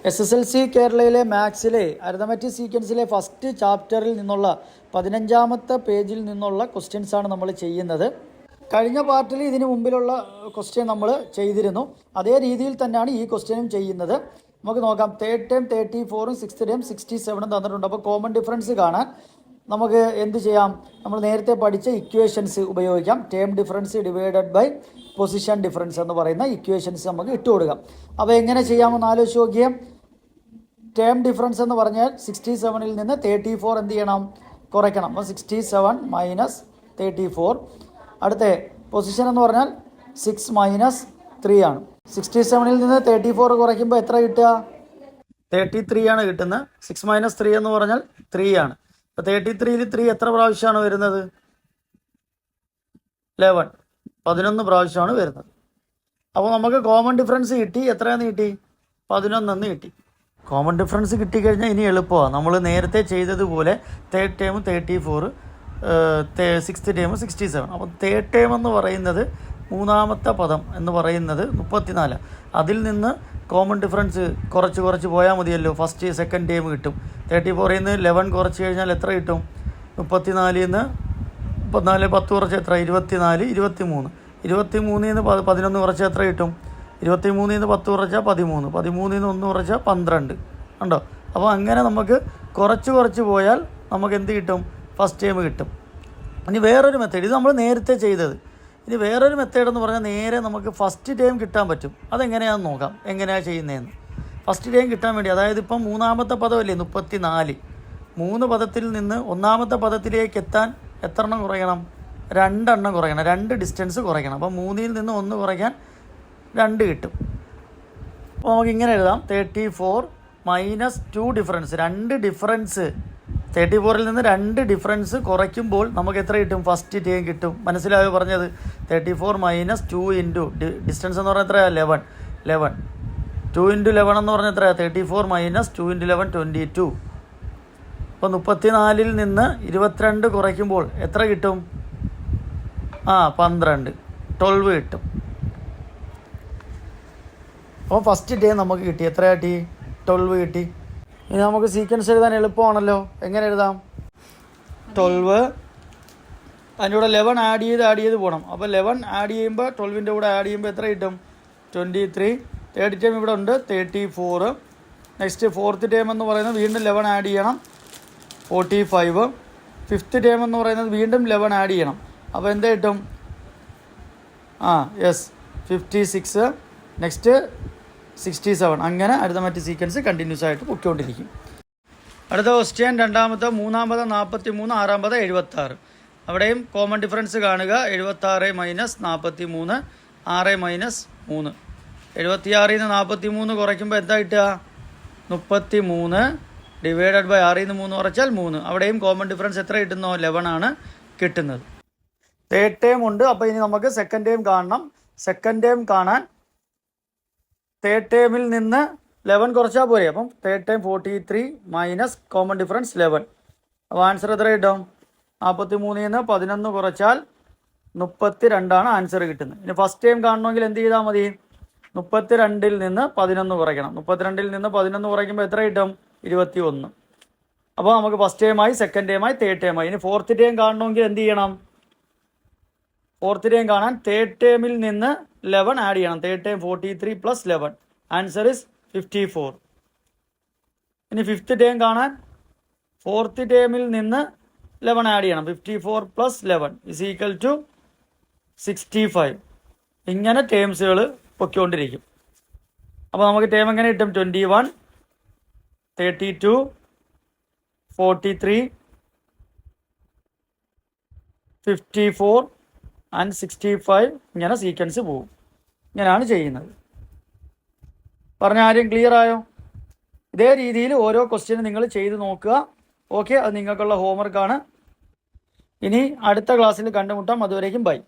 SSLC കേരളയിലെ മാത്സിലെ arithmetic സീക്വൻസിലെ first ചാപ്റ്ററിൽ നിന്നുള്ള 15ാമത്തെ പേജിൽ നിന്നുള്ള ക്വസ്റ്റ്യൻസാണ് നമ്മൾ ചെയ്യുന്നത്. കഴിഞ്ഞ പാർട്ടിൽ ഇതിനു മുമ്പിലുള്ള ക്വസ്റ്റ്യൻ നമ്മൾ ചെയ്തിരുന്നു. അതേ രീതിയിൽ തന്നെയാണ് ഈ ക്വസ്റ്റ്യനും ചെയ്യുന്നത്. നമുക്ക് നോക്കാം. തേർഡ് ടേം 34ഉം സിക്സ്ത് ടേം 67ഉം തന്നിട്ടുണ്ട്. അപ്പോൾ കോമൺ ഡിഫറൻസ് കാണാൻ നമുക്ക് എന്ത് ചെയ്യാം? നമ്മൾ നേരത്തെ പഠിച്ച ഇക്വേഷൻസ് ഉപയോഗിക്കാം. Term difference divided by position difference എന്ന് പറയുന്ന ഇക്വേഷൻസ് നമുക്ക് ഇട്ട് കൊടുക്കാം. അപ്പോൾ എങ്ങനെ ചെയ്യാമെന്ന് ആലോചിച്ച് നോക്കിയേ. ടേം ഡിഫറൻസ് എന്ന് പറഞ്ഞാൽ 67ൽ നിന്ന് 34 എന്ത് ചെയ്യണം? കുറയ്ക്കണം. അപ്പോൾ 67 മൈനസ് 34. അടുത്ത പൊസിഷൻ എന്ന് പറഞ്ഞാൽ 6 മൈനസ് 3 ആണ്. 67ൽ നിന്ന് 34 കുറയ്ക്കുമ്പോൾ എത്ര കിട്ടുക? 33 ആണ് കിട്ടുന്നത്. 6 മൈനസ് 3 എന്ന് പറഞ്ഞാൽ 3 ആണ്. അപ്പോൾ 33ൽ 3 എത്ര പ്രാവശ്യമാണ് വരുന്നത്? 11 പ്രാവശ്യമാണ് വരുന്നത്. അപ്പോൾ നമുക്ക് കോമൺ ഡിഫറൻസ് കിട്ടി. എത്രയാണെന്ന് കിട്ടി? 11 കിട്ടി. കോമൺ ഡിഫറൻസ് കിട്ടിക്കഴിഞ്ഞാൽ ഇനി എളുപ്പമാണ്. നമ്മൾ നേരത്തെ ചെയ്തതുപോലെ തേർഡ് ടേം 34, സിക്സ്ത് ടേം 67. അപ്പോൾ തേർഡ് ടേം എന്ന് പറയുന്നത് മൂന്നാമത്തെ പദം എന്ന് പറയുന്നത് 34. അതിൽ നിന്ന് കോമൺ ഡിഫറൻസ് കുറച്ച് പോയാൽ മതിയല്ലോ. ഫസ്റ്റ് സെക്കൻഡ് ടേം കിട്ടും. 34ൽ നിന്ന് 11 കുറച്ച് കഴിഞ്ഞാൽ എത്ര കിട്ടും? 34ൽ നിന്ന് 10 കുറച്ച് എത്ര? 24, 23. 23ൽ നിന്ന് 11 കുറച്ച് എത്ര കിട്ടും? 23ൽ നിന്ന് 10 കുറച്ചാൽ 13. 13ൽ നിന്ന് 1 കുറച്ചാൽ 12. ഉണ്ടോ? അപ്പോൾ അങ്ങനെ നമുക്ക് കുറച്ച് പോയാൽ നമുക്ക് എന്ത് കിട്ടും? ഫസ്റ്റ് ടൈം കിട്ടും. ഇനി വേറൊരു മെത്തേഡ്, ഇത് നമ്മൾ നേരത്തെ ചെയ്തത്. ഇനി വേറൊരു മെത്തേഡ് എന്ന് പറഞ്ഞാൽ നേരെ നമുക്ക് ഫസ്റ്റ് ടൈം കിട്ടാൻ പറ്റും. അതെങ്ങനെയാണെന്ന് നോക്കാം, എങ്ങനെയാണ് ചെയ്യുന്നതെന്ന്. ഫസ്റ്റ് ടൈം കിട്ടാൻ വേണ്ടി, അതായത് ഇപ്പം മൂന്നാമത്തെ പദമല്ലേ 34. 3 പദത്തിൽ നിന്ന് ഒന്നാമത്തെ പദത്തിലേക്ക് എത്താൻ എത്ര എണ്ണം കുറയ്ക്കണം? 2 എണ്ണം കുറയ്ക്കണം. 2 ഡിസ്റ്റൻസ് കുറയ്ക്കണം. അപ്പോൾ 3ൽ നിന്ന് 1 കുറയ്ക്കാൻ 2 കിട്ടും. അപ്പോൾ നമുക്ക് ഇങ്ങനെ എഴുതാം. 34 മൈനസ് 2 ഡിഫറൻസ്. 2 ഡിഫറൻസ് 34ൽ നിന്ന് 2 ഡിഫറൻസ് കുറയ്ക്കുമ്പോൾ നമുക്ക് എത്ര കിട്ടും? ഫസ്റ്റ് ടേം കിട്ടും. മനസ്സിലായോ പറഞ്ഞത്? 34 മൈനസ് 2 ഇൻറ്റു ഡിസ്റ്റൻസ് എന്ന് പറഞ്ഞാൽ എത്രയാണ്? 11. 2 ഇൻറ്റു 11 എന്ന് പറഞ്ഞാൽ എത്രയാണ്? 34 മൈനസ് 2 ഇൻറ്റു 11 22. അപ്പോൾ 34ൽ നിന്ന് 22 കുറയ്ക്കുമ്പോൾ എത്ര കിട്ടും? 12 കിട്ടും. അപ്പോൾ ഫസ്റ്റ് ടൈം നമുക്ക് കിട്ടി. എത്ര കിട്ടി? 12 കിട്ടി. ഇനി നമുക്ക് സീക്വൻസ് എഴുതാൻ എളുപ്പമാണല്ലോ. എങ്ങനെ എഴുതാം? 12 അതിൻ്റെ കൂടെ 11 ആഡ് ചെയ്ത് പോകണം. അപ്പോൾ 11 ആഡ് ചെയ്യുമ്പോൾ 12ൻ്റെ കൂടെ ആഡ് ചെയ്യുമ്പോൾ എത്ര കിട്ടും? 23. തേർഡ് ടൈം ഇവിടെ ഉണ്ട് 34. നെക്സ്റ്റ് ഫോർത്ത് ടൈം എന്ന് പറയുന്നത് വീണ്ടും 11 ആഡ് ചെയ്യണം 45. ഫിഫ്ത്ത് ടൈം എന്ന് പറയുന്നത് വീണ്ടും 11 ആഡ് ചെയ്യണം. അപ്പോൾ എന്ത് കിട്ടും? 56. നെക്സ്റ്റ് 67. അങ്ങനെ അരിതമെറ്റിക് സീക്വൻസ് കണ്ടിന്യൂസ് ആയിട്ട് പൊയ്ക്കൊണ്ടിരിക്കും. അടുത്ത ക്വസ്റ്റ്യൻ രണ്ടാമത്തെ 3-ാമത് 43, 6-ാമത് 76. അവിടെയും കോമൺ ഡിഫറൻസ് കാണുക. 76 മൈനസ് 43, 6 മൈനസ് 3. 76ൽ നിന്ന് 43 കുറയ്ക്കുമ്പോൾ എന്താ കിട്ടുക? 33 ഡിവൈഡഡ് ബൈ 6ൽ നിന്ന് 3 കുറച്ചാൽ 3. അവിടെയും കോമൺ ഡിഫറൻസ് എത്ര കിട്ടുന്നോ? 11 ആണ് കിട്ടുന്നത്. തേർഡ് ടേം ഉണ്ട്. അപ്പോൾ ഇനി നമുക്ക് സെക്കൻഡ് ടേം കാണണം. സെക്കൻഡ് ടേം കാണാൻ തേർഡ് ടേമിൽ നിന്ന് 11 കുറച്ചാൽ പോരെ. അപ്പം third time 43 minus common difference 11. അപ്പോൾ ആൻസർ എത്ര കിട്ടും? 43ൽ നിന്ന് 11 കുറച്ചാൽ 32 ആൻസർ കിട്ടുന്നത്. ഇനി ഫസ്റ്റ് ടൈം കാണണമെങ്കിൽ എന്ത് ചെയ്താൽ മതി? 32ൽ നിന്ന് 11 കുറയ്ക്കണം. 32ൽ നിന്ന് 11 കുറയ്ക്കുമ്പോൾ എത്ര കിട്ടും? 21. അപ്പോൾ നമുക്ക് ഫസ്റ്റ് ടൈമായി, സെക്കൻഡ് ടൈമായി, തേർഡ് ടൈമായി. ഇനി ഫോർത്ത് ടൈം കാണണമെങ്കിൽ എന്ത് ചെയ്യണം? ഫോർത്ത് ടൈം കാണാൻ തേർഡ് ടേമിൽ നിന്ന് 11 ആഡ് ചെയ്യണം. Third time 43 plus 11. Answer is 54. ഇനി ഫിഫ്ത്ത് ടൈം കാണാൻ ഫോർത്ത് ടേമിൽ നിന്ന് 11 ആഡ് ചെയ്യണം. 54 പ്ലസ് 11 ഇസ് ഈക്വൽ ടു 65. ഇങ്ങനെ ടേംസുകൾ പൊയ്ക്കൊണ്ടിരിക്കും. അപ്പോൾ നമുക്ക് ടേം എങ്ങനെ കിട്ടും? 21, 32, 43, 54 ആൻഡ് 65. ഇങ്ങനെ സീക്വൻസ് പോവും. ഇങ്ങനെയാണ് ചെയ്യുന്നത്. പറഞ്ഞ ആരും ക്ലിയർ ആയോ? ഇതേ രീതിയിൽ ഓരോ ക്വസ്റ്റ്യനും നിങ്ങൾ ചെയ്ത് നോക്കുക. ഓക്കെ, അത് നിങ്ങൾക്കുള്ള ഹോംവർക്കാണ്. ഇനി അടുത്ത ക്ലാസ്സിൽ കണ്ടുമുട്ടാം. അതുവരേക്കും ബൈ.